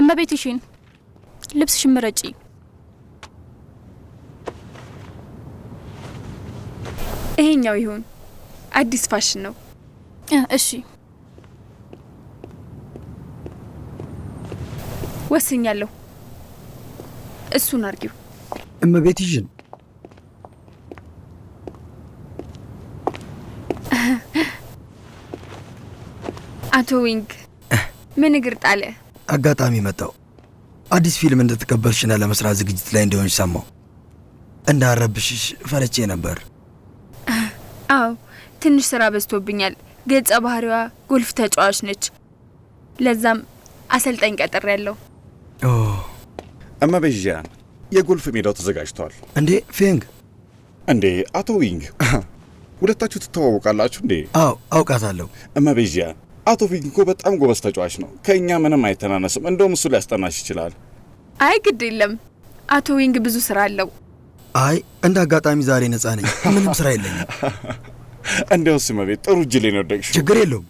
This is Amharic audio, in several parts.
እመቤትሽን ልብስሽን ምረጪ። ይሄኛው ይሁን፣ አዲስ ፋሽን ነው። እሺ ወስኛለሁ። እሱን አርጊው። እመቤትሽን አቶ ዊንግ ምን እግር ጣለ? አጋጣሚ መጣው። አዲስ ፊልም እንደተቀበልሽና ለመስራት ዝግጅት ላይ እንደሆንሽ ሰማው። እንዳረብሽሽ ፈለቼ ነበር። አዎ ትንሽ ስራ በዝቶብኛል። ገጸ ባህሪዋ ጎልፍ ተጫዋች ነች። ለዛም አሰልጣኝ ቀጥሬያለሁ። ኦ እመቤዣን የጎልፍ ሜዳው ተዘጋጅቷል። እንዴ ፌንግ እንዴ አቶ ዊንግ ሁለታችሁ ትተዋወቃላችሁ እንዴ? አዎ አውቃታለሁ። እመቤዣን አቶ ዊንግ እኮ በጣም ጎበዝ ተጫዋች ነው። ከእኛ ምንም አይተናነስም። እንደውም እሱ ሊያስጠናሽ ይችላል። አይ ግድ የለም አቶ ዊንግ ብዙ ስራ አለው። አይ እንደ አጋጣሚ ዛሬ ነጻ ነኝ። ምንም ስራ የለኝም። እንዴውስ እመቤት ጥሩ እጅ ላይ ነው ወደቅሽው። ችግር የለውም።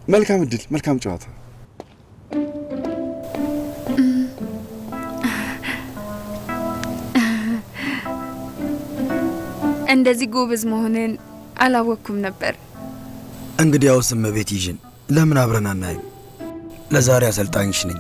መልካም እድል፣ መልካም ጨዋታ። እንደዚህ ጎበዝ መሆንን አላወቅኩም ነበር። እንግዲያውስ እመቤትሽን ለምን አብረን አናይም? ለዛሬ አሰልጣኝሽ ነኝ።